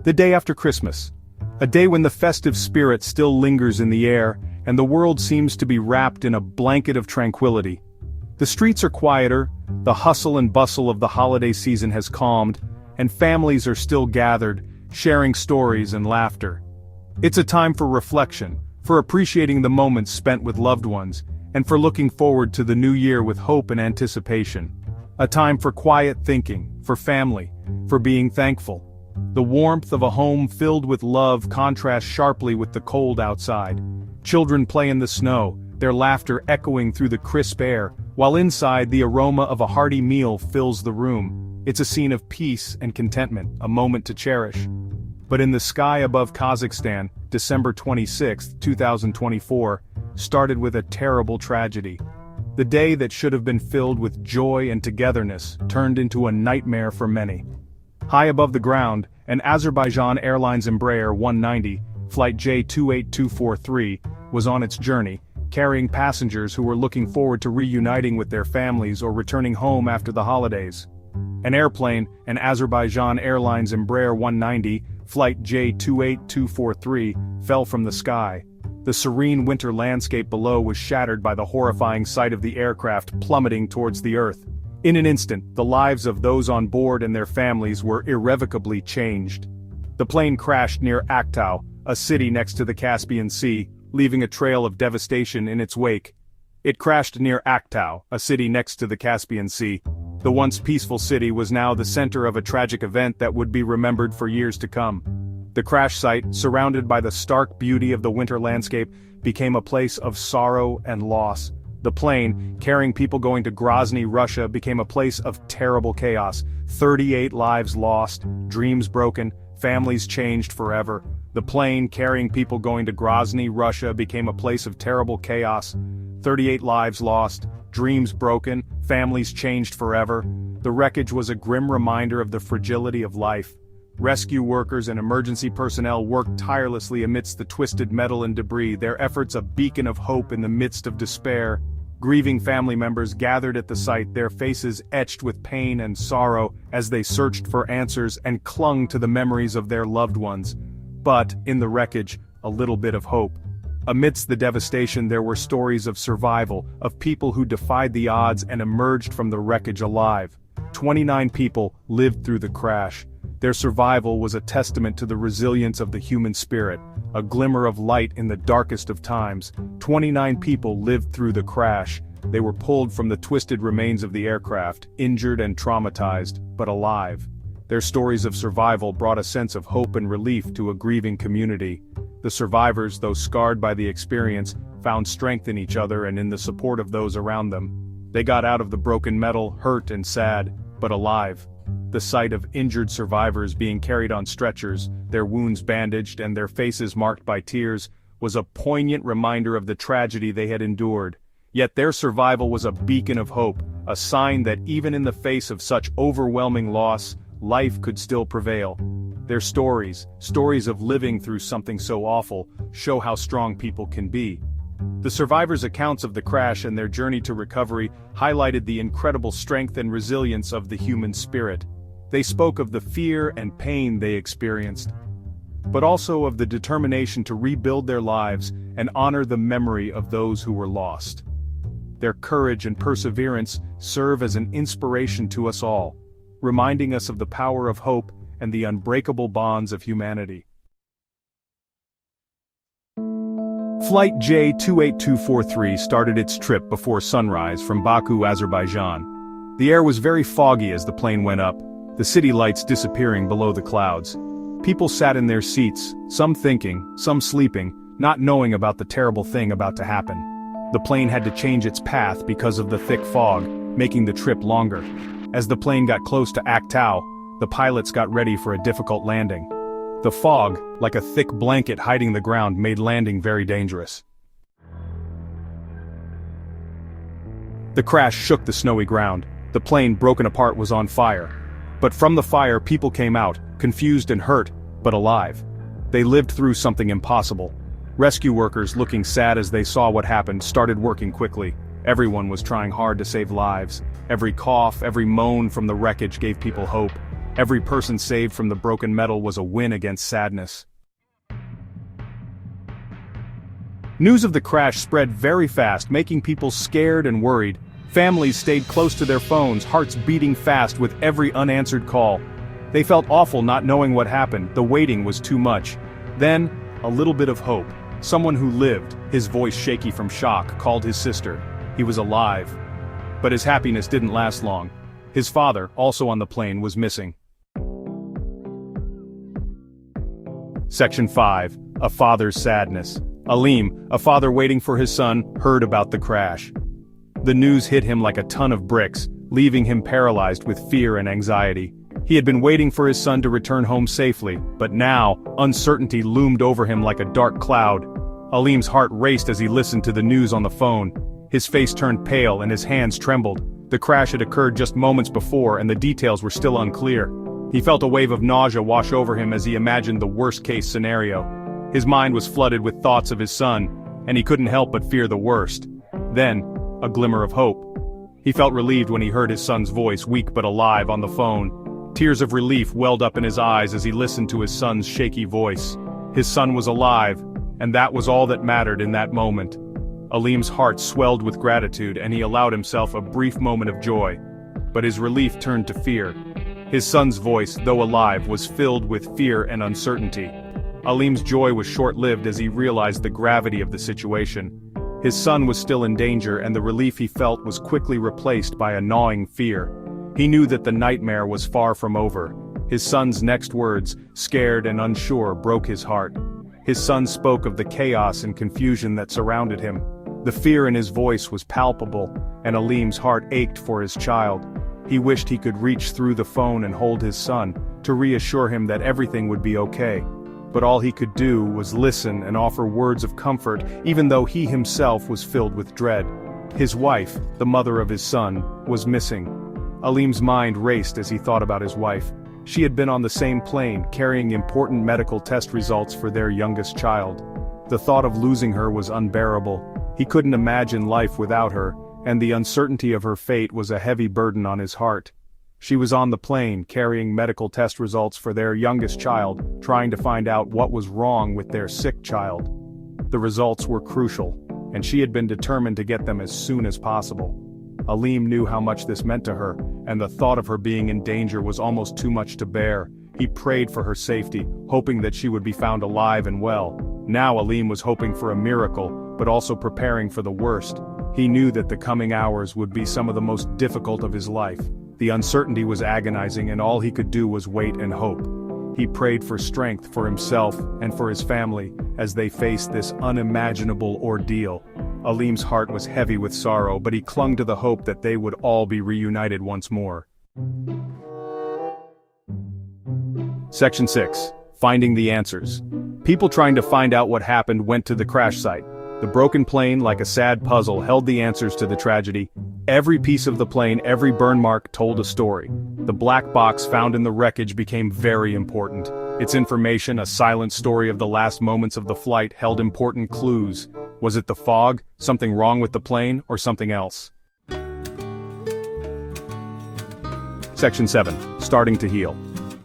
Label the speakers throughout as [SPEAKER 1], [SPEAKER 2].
[SPEAKER 1] The day after Christmas. A day when the festive spirit still lingers in the air, and the world seems to be wrapped in a blanket of tranquility. The streets are quieter, the hustle and bustle of the holiday season has calmed, and families are still gathered, sharing stories and laughter. It's a time for reflection, for appreciating the moments spent with loved ones, and for looking forward to the new year with hope and anticipation. A time for quiet thinking, for family, for being thankful. The warmth of a home filled with love contrasts sharply with the cold outside. Children play in the snow, their laughter echoing through the crisp air, while inside the aroma of a hearty meal fills the room. It's a scene of peace and contentment, a moment to cherish. But in the sky above Kazakhstan, December 26, 2024, started with a terrible tragedy. The day that should have been filled with joy and togetherness turned into a nightmare for many. High above the ground, an Azerbaijan Airlines Embraer 190, flight J28243, was on its journey, carrying passengers who were looking forward to reuniting with their families or returning home after the holidays. An airplane, an Azerbaijan Airlines Embraer 190, flight J28243, fell from the sky. The serene winter landscape below was shattered by the horrifying sight of the aircraft plummeting towards the earth. In an instant, the lives of those on board and their families were irrevocably changed. The plane crashed near Aktau, a city next to the Caspian Sea, leaving a trail of devastation in its wake. It crashed near Aktau, a city next to the Caspian Sea. The once peaceful city was now the center of a tragic event that would be remembered for years to come. The crash site, surrounded by the stark beauty of the winter landscape, became a place of sorrow and loss. The plane, carrying people going to Grozny, Russia, became a place of terrible chaos. 38 lives lost, dreams broken, families changed forever. The plane, carrying people going to Grozny, Russia, became a place of terrible chaos. 38 lives lost, dreams broken, families changed forever. The wreckage was a grim reminder of the fragility of life. Rescue workers and emergency personnel worked tirelessly amidst the twisted metal and debris, their efforts a beacon of hope in the midst of despair. Grieving family members gathered at the site, their faces etched with pain and sorrow as they searched for answers and clung to the memories of their loved ones. But, in the wreckage, a little bit of hope. Amidst the devastation there were stories of survival, of people who defied the odds and emerged from the wreckage alive. 29 people lived through the crash. Their survival was a testament to the resilience of the human spirit, a glimmer of light in the darkest of times. 29 people lived through the crash. They were pulled from the twisted remains of the aircraft, injured and traumatized, but alive. Their stories of survival brought a sense of hope and relief to a grieving community. The survivors, though scarred by the experience, found strength in each other and in the support of those around them. They got out of the broken metal, hurt and sad, but alive. The sight of injured survivors being carried on stretchers, their wounds bandaged and their faces marked by tears, was a poignant reminder of the tragedy they had endured. Yet their survival was a beacon of hope, a sign that even in the face of such overwhelming loss, life could still prevail. Their stories of living through something so awful, show how strong people can be. The survivors' accounts of the crash and their journey to recovery highlighted the incredible strength and resilience of the human spirit. They spoke of the fear and pain they experienced, but also of the determination to rebuild their lives and honor the memory of those who were lost. Their courage and perseverance serve as an inspiration to us all, reminding us of the power of hope and the unbreakable bonds of humanity. Flight J28243 started its trip before sunrise from Baku, Azerbaijan. The air was very foggy as the plane went up, the city lights disappearing below the clouds. People sat in their seats, some thinking, some sleeping, not knowing about the terrible thing about to happen. The plane had to change its path because of the thick fog, making the trip longer. As the plane got close to Aktau, the pilots got ready for a difficult landing. The fog, like a thick blanket hiding the ground, made landing very dangerous. The crash shook the snowy ground. The plane, broken apart, was on fire. But from the fire people came out, confused and hurt, but alive. They lived through something impossible. Rescue workers, looking sad as they saw what happened, started working quickly. Everyone was trying hard to save lives. Every cough, every moan from the wreckage gave people hope. Every person saved from the broken metal was a win against sadness. News of the crash spread very fast, making people scared and worried. Families stayed close to their phones, hearts beating fast with every unanswered call. They felt awful not knowing what happened. The waiting was too much. Then, a little bit of hope. Someone who lived, his voice shaky from shock, called his sister. He was alive. But his happiness didn't last long. His father, also on the plane, was missing. Section 5. A Father's Sadness. Aleem, a father waiting for his son, heard about the crash. The news hit him like a ton of bricks, leaving him paralyzed with fear and anxiety. He had been waiting for his son to return home safely, but now, uncertainty loomed over him like a dark cloud. Aleem's heart raced as he listened to the news on the phone. His face turned pale and his hands trembled. The crash had occurred just moments before and the details were still unclear. He felt a wave of nausea wash over him as he imagined the worst-case scenario. His mind was flooded with thoughts of his son, and he couldn't help but fear the worst. Then, a glimmer of hope. He felt relieved when he heard his son's voice, weak but alive, on the phone. Tears of relief welled up in his eyes as he listened to his son's shaky voice. His son was alive, and that was all that mattered in that moment. Aleem's heart swelled with gratitude and he allowed himself a brief moment of joy. But his relief turned to fear. His son's voice, though alive, was filled with fear and uncertainty. Aleem's joy was short-lived as he realized the gravity of the situation. His son was still in danger and the relief he felt was quickly replaced by a gnawing fear. He knew that the nightmare was far from over. His son's next words, scared and unsure, broke his heart. His son spoke of the chaos and confusion that surrounded him. The fear in his voice was palpable, and Aleem's heart ached for his child. He wished he could reach through the phone and hold his son, to reassure him that everything would be okay. But all he could do was listen and offer words of comfort, even though he himself was filled with dread. His wife, the mother of his son, was missing. Aleem's mind raced as he thought about his wife. She had been on the same plane, carrying important medical test results for their youngest child. The thought of losing her was unbearable. He couldn't imagine life without her, and the uncertainty of her fate was a heavy burden on his heart. She was on the plane, carrying medical test results for their youngest child, trying to find out what was wrong with their sick child. The results were crucial, and she had been determined to get them as soon as possible. Aleem knew how much this meant to her, and the thought of her being in danger was almost too much to bear. He prayed for her safety, hoping that she would be found alive and well. Now Aleem was hoping for a miracle, but also preparing for the worst. He knew that the coming hours would be some of the most difficult of his life. The uncertainty was agonizing and all he could do was wait and hope. He prayed for strength for himself and for his family as they faced this unimaginable ordeal. Aleem's heart was heavy with sorrow, but he clung to the hope that they would all be reunited once more. Section 6. Finding the Answers. People trying to find out what happened went to the crash site. The broken plane, like a sad puzzle, held the answers to the tragedy. Every piece of the plane, every burn mark told a story. The black box found in the wreckage became very important. Its information, a silent story of the last moments of the flight, held important clues. Was it the fog, something wrong with the plane, or something else? Section 7. Starting to heal.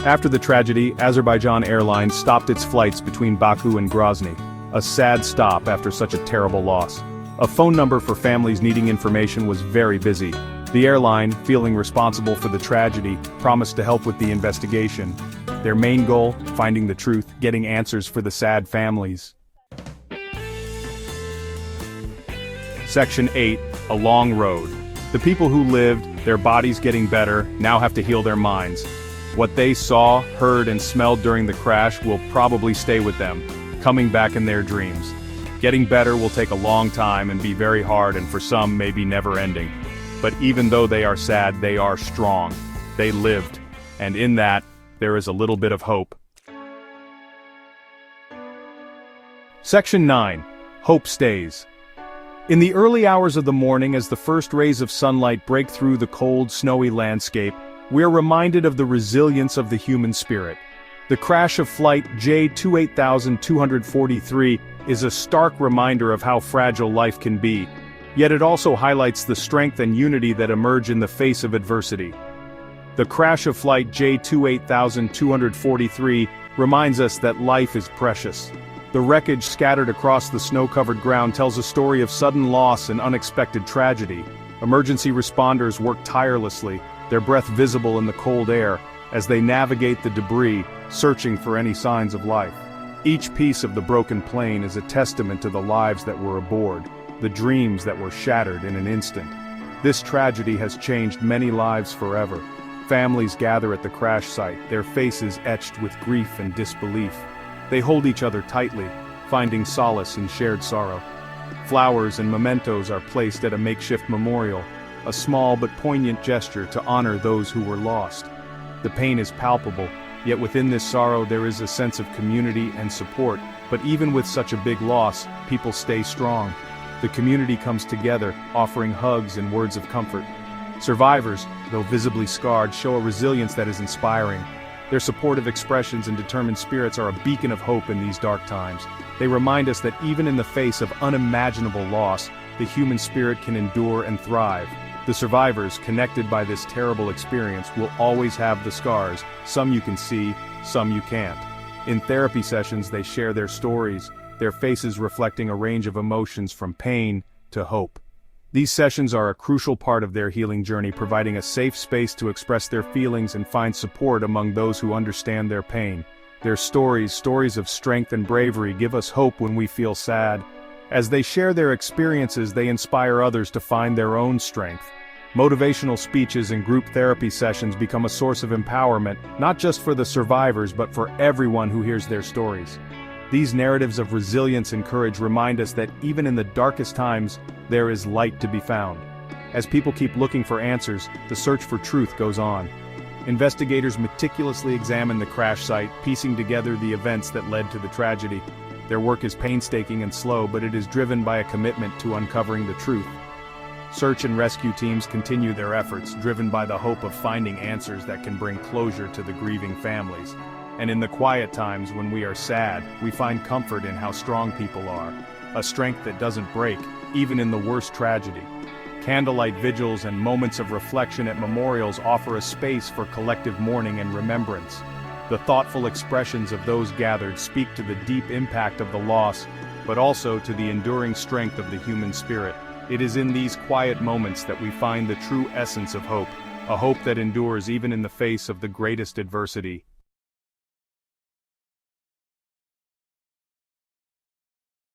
[SPEAKER 1] After the tragedy, Azerbaijan Airlines stopped its flights between Baku and Grozny. A sad stop after such a terrible loss. A phone number for families needing information was very busy. The airline, feeling responsible for the tragedy, promised to help with the investigation. Their main goal, finding the truth, getting answers for the sad families. Section 8. A Long Road. The people who lived, their bodies getting better, now have to heal their minds. What they saw, heard, and smelled during the crash will probably stay with them, coming back in their dreams. Getting better will take a long time and be very hard, and for some maybe never-ending. But even though they are sad, they are strong. They lived, and in that, there is a little bit of hope. Section 9. Hope Stays. In the early hours of the morning, as the first rays of sunlight break through the cold, snowy landscape, we are reminded of the resilience of the human spirit. The crash of Flight J28243 is a stark reminder of how fragile life can be, yet it also highlights the strength and unity that emerge in the face of adversity. The crash of Flight J-28243 reminds us that life is precious. The wreckage scattered across the snow-covered ground tells a story of sudden loss and unexpected tragedy. Emergency responders work tirelessly, their breath visible in the cold air, as they navigate the debris, searching for any signs of life. Each piece of the broken plane is a testament to the lives that were aboard, the dreams that were shattered in an instant. This tragedy has changed many lives forever. Families gather at the crash site, their faces etched with grief and disbelief. They hold each other tightly, finding solace in shared sorrow. Flowers and mementos are placed at a makeshift memorial, a small but poignant gesture to honor those who were lost. The pain is palpable, yet within this sorrow there is a sense of community and support. But even with such a big loss, people stay strong. The community comes together, offering hugs and words of comfort. Survivors, though visibly scarred, show a resilience that is inspiring. Their supportive expressions and determined spirits are a beacon of hope in these dark times. They remind us that even in the face of unimaginable loss, the human spirit can endure and thrive. The survivors, connected by this terrible experience, will always have the scars. Some you can see, some you can't. In therapy sessions, they share their stories, their faces reflecting a range of emotions from pain to hope. These sessions are a crucial part of their healing journey, providing a safe space to express their feelings and find support among those who understand their pain. Their stories of strength and bravery, give us hope when we feel sad. As they share their experiences, they inspire others to find their own strength. Motivational speeches and group therapy sessions become a source of empowerment, not just for the survivors but for everyone who hears their stories. These narratives of resilience and courage remind us that even in the darkest times, there is light to be found. As people keep looking for answers, the search for truth goes on. Investigators meticulously examine the crash site, piecing together the events that led to the tragedy. Their work is painstaking and slow, but it is driven by a commitment to uncovering the truth. Search and rescue teams continue their efforts, driven by the hope of finding answers that can bring closure to the grieving families. And in the quiet times when we are sad, we find comfort in how strong people are, a strength that doesn't break, even in the worst tragedy. Candlelight vigils and moments of reflection at memorials offer a space for collective mourning and remembrance. The thoughtful expressions of those gathered speak to the deep impact of the loss, but also to the enduring strength of the human spirit. It is in these quiet moments that we find the true essence of hope, a hope that endures even in the face of the greatest adversity.